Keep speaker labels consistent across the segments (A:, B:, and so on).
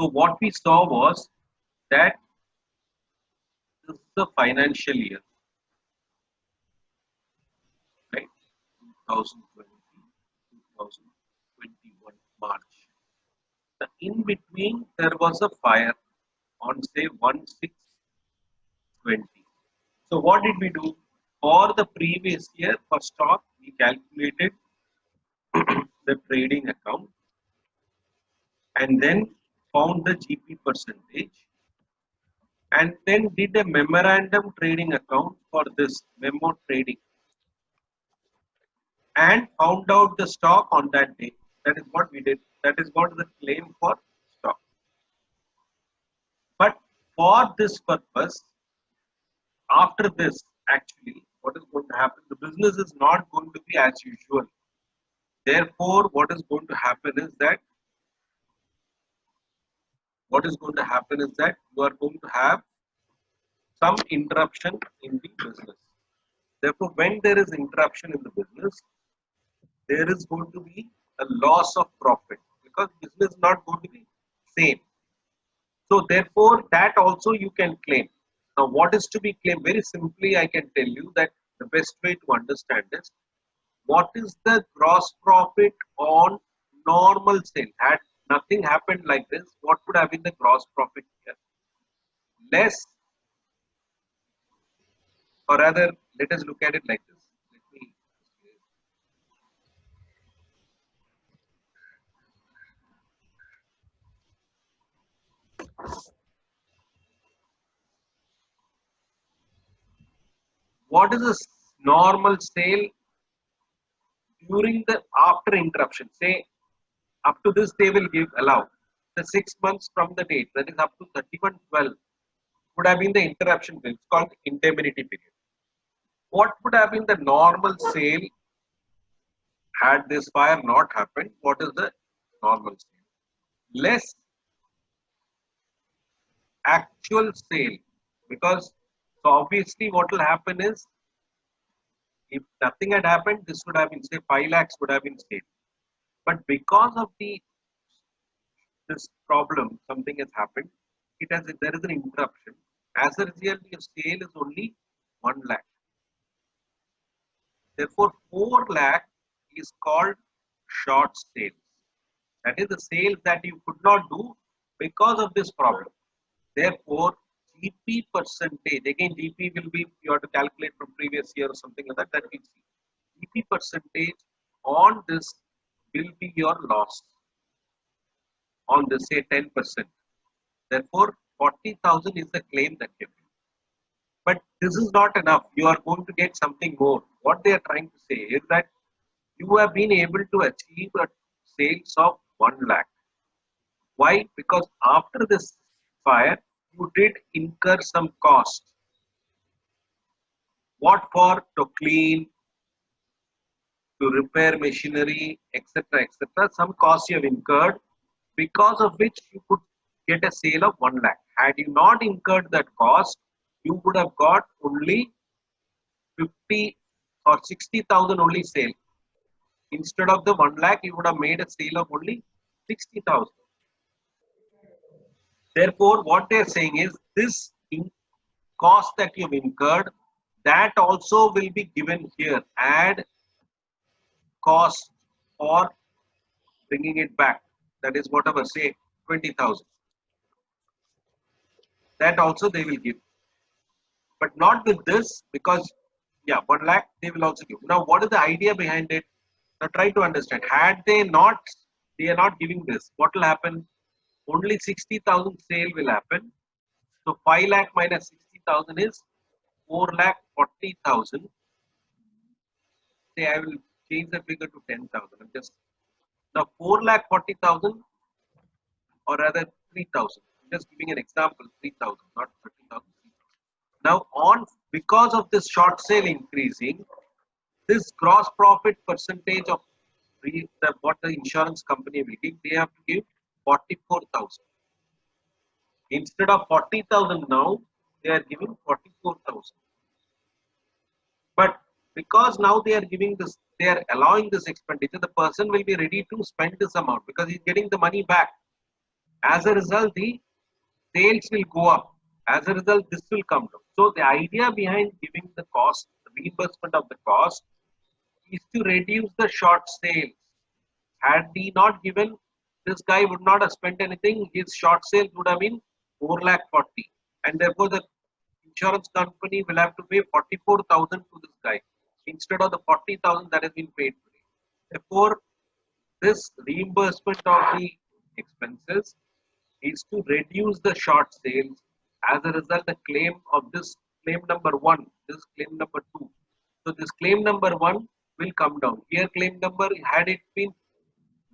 A: So what we saw was that this is the financial year, right? 2020, 2021 March. In between, there was a fire on say 1620. So what did we do? For the previous year for stock, we calculated the trading account and then found the GP percentage and then did a memorandum trading account for this memo trading and found out the stock on that day. That is what we did. That is what the claim for stock. But for this purpose, after this, actually, what is going to happen? The business is not going to be as usual. Therefore, what is going to happen is that you are going to have some interruption in the business. Therefore, when there is interruption in the business, there is going to be a loss of profit because business is not going to be same. So therefore, that also you can claim. Now, what is to be claimed? Very simply, I can tell you that the best way to understand is what is the gross profit on normal sale. Had nothing happened like this, what would have been the gross profit here? Less, or rather, let us look at it like this. Let me. What is a normal sale during the after interruption? Say up to this they will allow the 6 months from the date, that is up to 31/12 would have been the interruption bill. It's called indemnity period. What would have been the normal sale had this fire not happened? What is the normal sale? Less actual sale, because so obviously what will happen is if nothing had happened, this would have been say 5 lakhs would have been saved. But because of this problem, something has happened. There is an interruption. As a result, your sale is only 1 lakh. Therefore, 4 lakh is called short sales. That is the sales that you could not do because of this problem. Therefore, GP percentage, again GP will be, you have to calculate from previous year or something like that, that we see. GP percentage on this will be your loss on this, say 10%. Therefore, 40,000 is the claim that you have. But this is not enough. You are going to get something more. What they are trying to say is that you have been able to achieve a sales of 1 lakh. Why? Because after this fire, you did incur some cost. What for? To clean, to repair machinery, etc., etc. Some costs you have incurred, because of which you could get a sale of 1 lakh. Had you not incurred that cost, you would have got only 50 or 60,000 only sale. Instead of the 1 lakh, you would have made a sale of only 60,000. Therefore, what they are saying is this cost that you have incurred, that also will be given here. Add cost for bringing it back. That is whatever, say 20,000. That also they will give. But not with this, because, yeah, 1 lakh they will also give. Now, what is the idea behind it? Now, try to understand. Had they not, they are not giving this, what will happen? Only 60,000 sale will happen. So 5 lakh minus 60,000 is 4 lakh 40,000. Say I will change the figure to 10,000. Just now 4 lakh 40,000 or rather 3,000. Just giving an example, 3,000, not 30,000. Now because of this short sale increasing, this gross profit percentage of what the insurance company will give, they have to give 44,000. Instead of 40,000 now, they are giving 44,000. But because now they are giving this, they are allowing this expenditure, the person will be ready to spend this amount because he's getting the money back. As a result, the sales will go up. As a result, this will come down. So the idea behind giving the cost, the reimbursement of the cost, is to reduce the short sales. Had he not given, this guy would not have spent anything. His short sales would have been 4,40,000, and therefore the insurance company will have to pay 44,000 to this guy instead of the 40,000 that has been paid today. Therefore, this reimbursement of the expenses is to reduce the short sales. As a result, the claim of this claim number one, this claim number two. So this claim number one will come down. Here claim number, had it been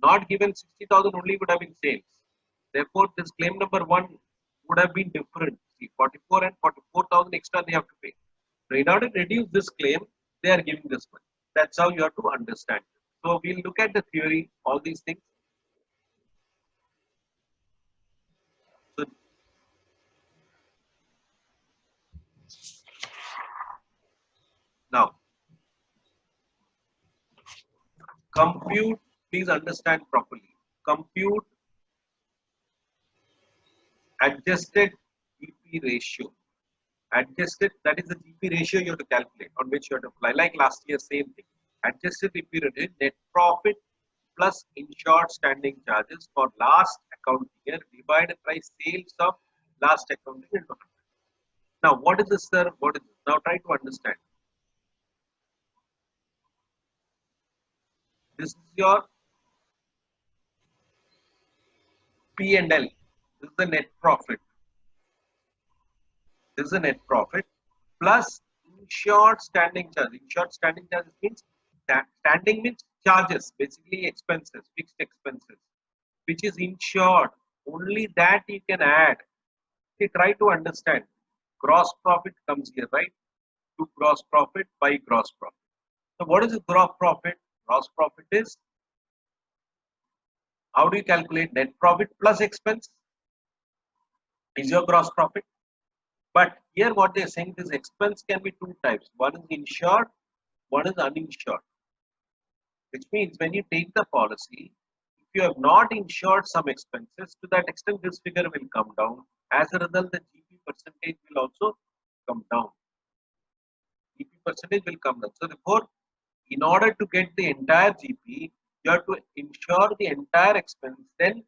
A: not given 60,000 only, would have been sales. Therefore, this claim number one would have been different. See, 44 and 44,000 extra they have to pay. So in order to reduce this claim, they are giving this one. That's how you have to understand. So we'll look at the theory, all these things. So now, compute, please understand properly. Compute adjusted GP ratio. Adjusted, that is the GP ratio you have to calculate, on which you have to apply. Like last year, same thing. Adjusted GP ratio, net profit plus insured standing charges for last account year divided by sales of last accounting year. Now, what is this, sir? What is this? Now, try to understand. This is your P&L. This is the net profit. This is the net profit plus insured standing charges. Insured standing charges means standing means charges, basically expenses, fixed expenses, which is insured. Only that you can add. See, try to understand. Gross profit comes here, right? To gross profit by gross profit. So what is the gross profit? Gross profit is, how do you calculate net profit plus expense? Is your gross profit. But here what they are saying is expense can be two types. One is insured, one is uninsured. Which means when you take the policy, if you have not insured some expenses, to that extent this figure will come down. As a result, the GP percentage will also come down. GP percentage will come down. So therefore, in order to get the entire GP, you have to insure the entire expense. Then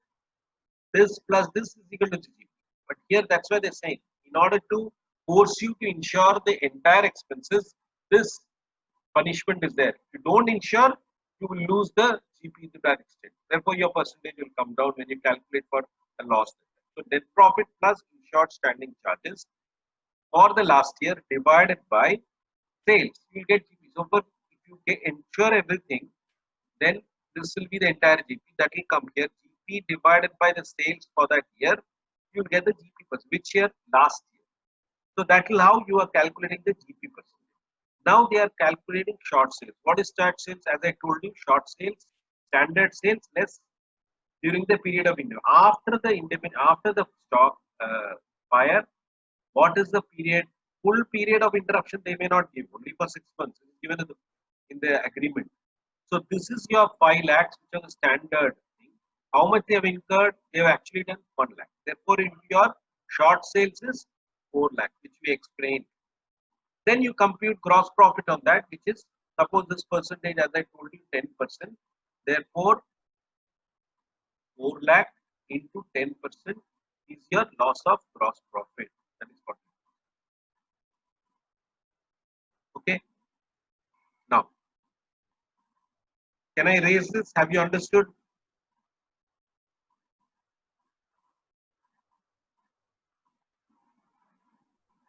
A: this plus this is equal to GP. But here that's why they're saying, in order to force you to insure the entire expenses, this punishment is there. If you don't insure, you will lose the GP to that extent. Therefore, your percentage will come down when you calculate for the loss. So net profit plus insured standing charges for the last year divided by sales. You will get GP. So if you insure everything, then this will be the entire GP that will come here. GP divided by the sales for that year, you will get the GP percent. Which year? Last year. So that is how you are calculating the GP percent. Now they are calculating short sales. What is short sales? As I told you, short sales, standard sales less during the period of interruption. After the stock fire, what is the period? Full period of interruption they may not give, only for 6 months. It's given in the agreement. So this is your 5 lakhs, which are the standard thing. How much they have incurred? They have actually done 1 lakh. Therefore, your short sales is 4 lakh, which we explained. Then you compute gross profit on that, which is, suppose this percentage, as I told you, 10%. Therefore, 4 lakh into 10% is your loss of gross profit. That is 40. Okay. Now, can I raise this? Have you understood?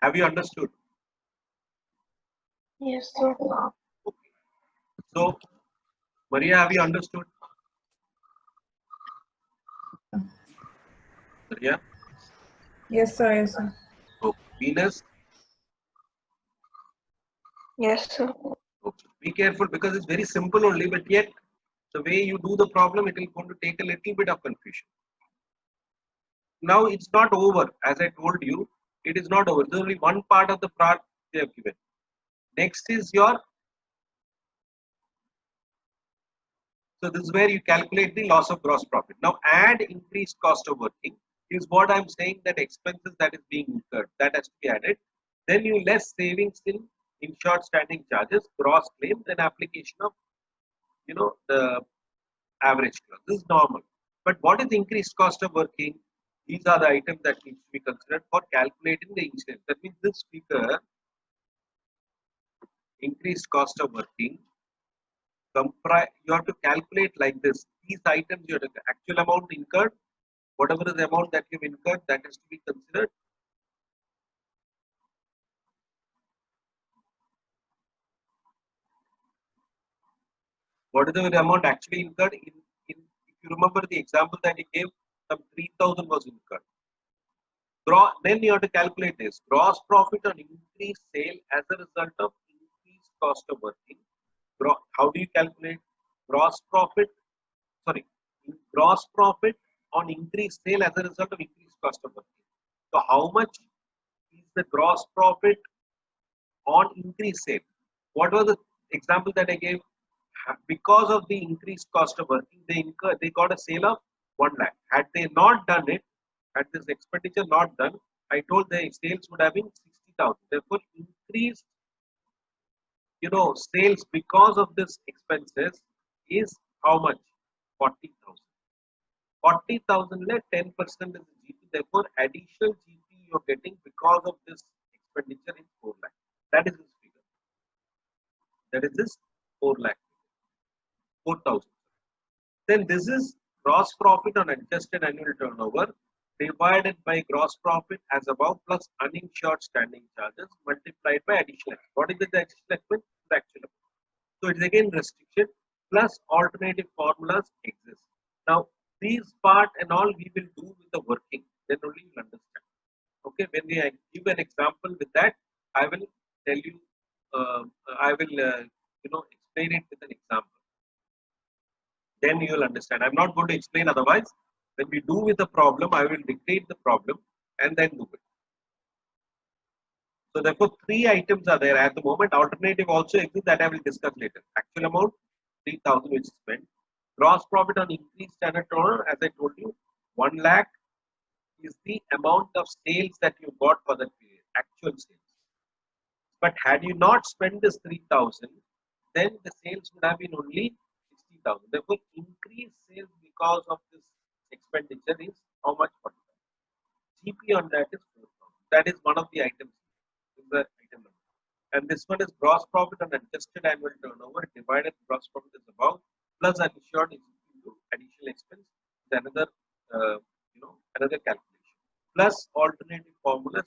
A: Have you understood?
B: Yes, sir.
A: Okay. So, Maria, have you understood? Maria?
C: Yes, sir. Yes, sir.
A: So, Venus?
B: Yes, sir.
A: Okay. Be careful because it's very simple only, but yet the way you do the problem, it is going to take a little bit of confusion. Now it's not over. As I told you, it is not over. There's only one part of the part they have given. Next is your, so this is where you calculate the loss of gross profit. Now add increased cost of working. is what I'm saying, that expenses that is being incurred, that has to be added. Then you less savings in insured standing charges, gross claim, then application of, the average clause. This is normal. But what is increased cost of working? These are the items that needs to be considered for calculating the incidence. That means this figure, increased cost of working, you have to calculate like this. These items, you have to, actual amount incurred, whatever is the amount that you've incurred, that is to be considered. What is the amount actually incurred? If you remember the example that he gave, some 3,000 was incurred. Then you have to calculate this. Gross profit on increased sale as a result of increased cost of working. How do you calculate? Gross profit, sorry, gross profit on increased sale as a result of increased cost of working. So how much is the gross profit on increased sale? What was the example that I gave? Because of the increased cost of working, they got a sale of 1 lakh. Had they not done it, had this expenditure not done, I told the sales would have been 60,000. Therefore, increased, sales because of this expenses is how much? 40,000. 40,000 less 10% is GP. Therefore, additional GP you're getting because of this expenditure is 4 lakh. That is this figure. That is this 4 lakh. 4,000. Then this is gross profit on adjusted annual turnover divided by gross profit as above plus uninsured standing charges multiplied by additional expense. What is the additional expense? The actual amount. So it is again restriction plus alternative formulas exist. Now these part and all we will do with the working. Then only you will understand. Okay, when we give an example with that, I will tell you. I will explain it with an example. Then you will understand. I'm not going to explain otherwise. When we do with the problem, I will dictate the problem and then do it. So therefore, 3 items are there at the moment. Alternative also exists that I will discuss later. Actual amount 3,000 which is spent. Gross profit on increased standard turnover, as I told you, 1 lakh is the amount of sales that you got for that period, actual sales. But had you not spent this 3,000, then the sales would have been only 60,000. Therefore, increased sales because of this expenditure is how much? 40,000. GP on that is 4,000. That is one of the items. This is the item number. And this one is gross profit on adjusted annual turnover divided gross profit is above plus uninsured is into additional expense is another another calculation plus alternative formulas.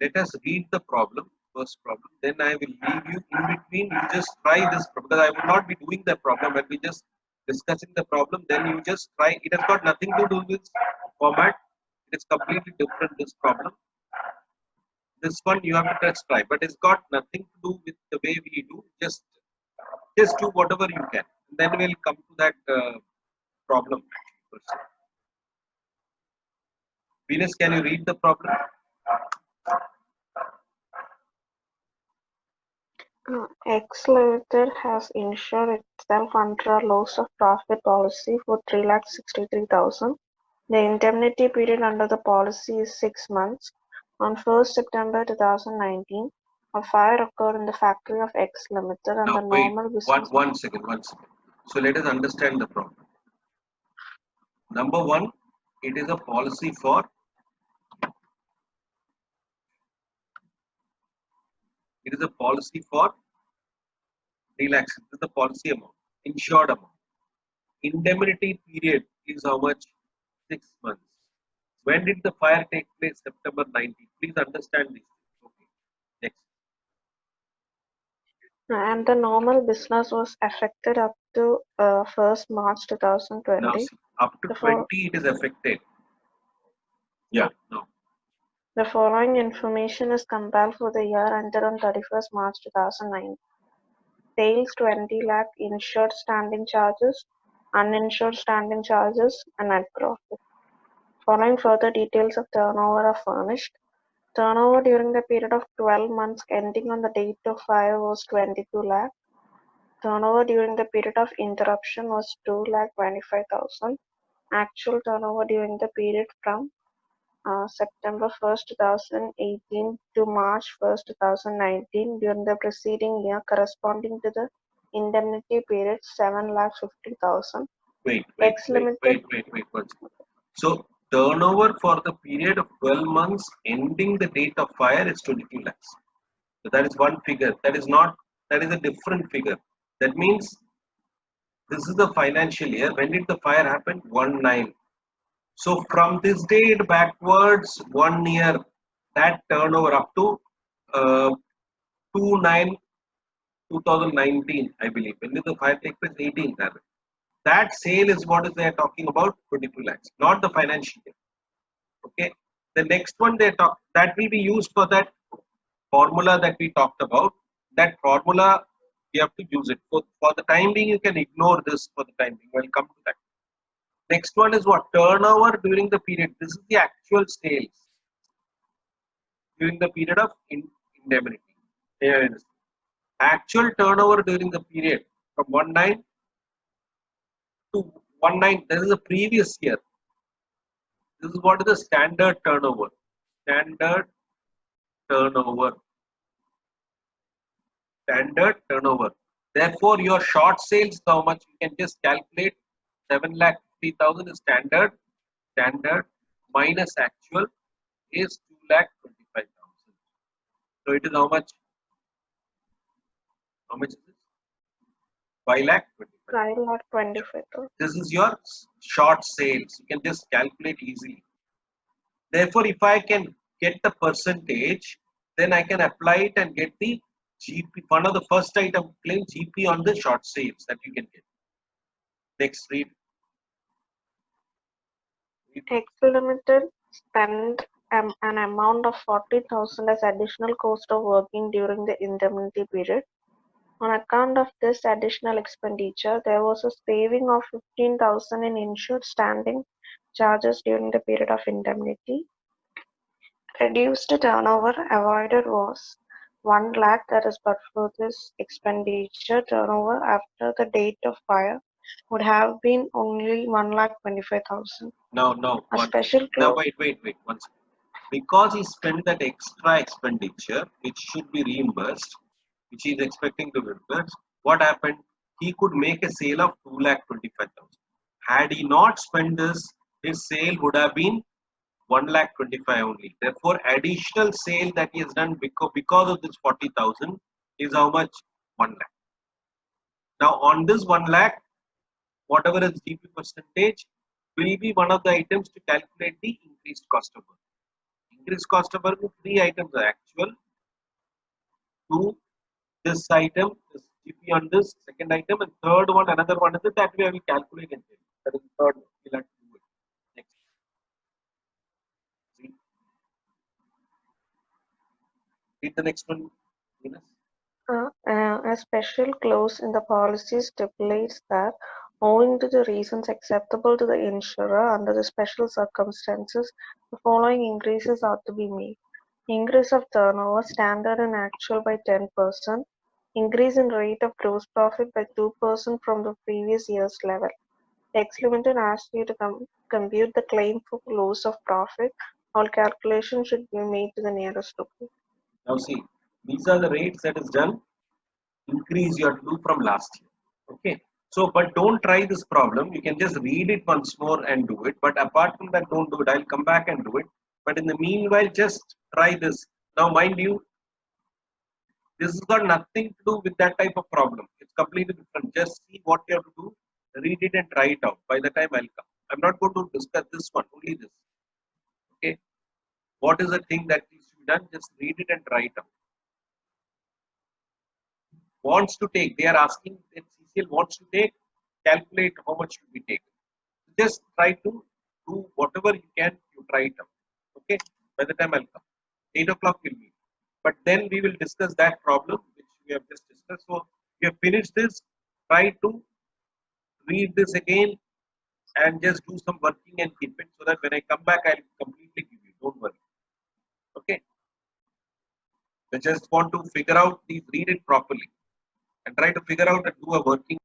A: Let us read the problem, first problem. Then I will leave you in between. You just try this problem because I will not be doing the problem. When we just discussing the problem, then you just try. It has got nothing to do with format. It is completely different. This problem. This one you have to just try, but it's got nothing to do with the way we do. Just do whatever you can. Then we'll come to that problem. Venus, can you read the problem?
B: X Limited has insured itself under a loss of profit policy for 3,63,000. The indemnity period under the policy is 6 months. On 1st September 2019, a fire occurred in the factory of X Limited and
A: Now,
B: the normal business.
A: One second. So let us understand the problem. Number one, it is a policy for relaxation. This is the policy amount, insured amount. Indemnity period is how much? 6 months. When did the fire take place? September 19. Please understand this. Okay. Next.
B: And the normal business was affected up to 1st March
A: Now
B: 2020.
A: see, up to
B: The,
A: 20 it is affected. Yeah, no.
B: the following information is compiled for the year ended on 31st March 2009. Sales 20 lakh, insured standing charges, uninsured standing charges, and net profit. Following further details of turnover are furnished. Turnover during the period of 12 months ending on the date of fire was 22 lakh. Turnover during the period of interruption was 2,25,000. Actual turnover during the period from September 1st, 2018 to March 1st, 2019 during the preceding year corresponding to the indemnity period 7,50,000.
A: Wait.
B: X Limited.
A: One second. So turnover for the period of 12 months ending the date of fire is 22 lakhs. So that is one figure. That is a different figure. That means this is the financial year. When did the fire happen? 1/9. So from this date backwards, 1 year, that turnover up to uh, 2/9 2019, I believe. When did the fire take place? 18. That sale is what is they are talking about, 22 lakhs, not the financial year. Okay. The next one they talk that will be used for that formula that we talked about. That formula we have to use it. For the time being, you can ignore this for the time being. We'll come to that. Next one is what? Turnover during the period. This is the actual sales during the period of indemnity. Here it is. Actual turnover during the period from 1/9 to 1/9. This is the previous year. This is what is the standard turnover. Standard turnover. Standard turnover. Therefore, your short sales, how much you can just calculate 7,50,000 is standard. Standard minus actual is 2,25,000. So it is how much? How much is this? 5,25,000.
B: 5,25,000.
A: This is your short sales. You can just calculate easily. Therefore, if I can get the percentage, then I can apply it and get the GP. One of the first item claim GP on the short sales that you can get. Next, read.
B: X Limited spent an amount of 40,000 as additional cost of working during the indemnity period. On account of this additional expenditure, there was a saving of 15,000 in insured standing charges during the period of indemnity. Reduced turnover avoided was 1 lakh, that is, but for this expenditure, turnover after the date of fire would have been only 1,25,000.
A: No.
B: A special
A: Now,
B: clause.
A: wait. One second. Because he spent that extra expenditure, which should be reimbursed, which he is expecting to reimburse, what happened? He could make a sale of 2,25,000. Had he not spent this, his sale would have been 1,25,000 only. Therefore, additional sale that he has done because of this 40,000 is how much? 1 lakh. Now, on this 1 lakh, whatever is GP percentage will be one of the items to calculate the increased cost of work. Increased cost of work with three items are actual, two, this item, this GP on this second item, and third one, another one is that way I will calculate and tell you. That is the third one. We'll have to do it. Next. See. Read the next one, Venus.
B: A special clause in the policy stipulates that, owing to the reasons acceptable to the insurer under the special circumstances, the following increases are to be made. Increase of turnover, standard and actual, by 10%. Increase in rate of gross profit by 2% from the previous year's level. X Limited asks you to compute the claim for loss of profit. All calculations should be made to the nearest rupee.
A: Now see, these are the rates that is done. Increase you have to do from last year. Okay. So, but don't try this problem. You can just read it once more and do it. But apart from that, don't do it. I'll come back and do it. But in the meanwhile, just try this. Now, mind you, this has got nothing to do with that type of problem. It's completely different. Just see what you have to do, read it and try it out. By the time I'll come. I'm not going to discuss this one, only this. Okay. What is the thing that needs to be done? Just read it and try it out. wants to take. They are asking that CCL wants to take, calculate how much should be taken. Just try to do whatever you can, you try it out. Okay, by the time I'll come, 8 o'clock will meet. But then we will discuss that problem which we have just discussed. So we have finished this. Try to read this again and just do some working and keep it so that when I come back, I'll completely give you. Don't worry. Okay. I just want to figure out these, read it properly and try to figure out and do a working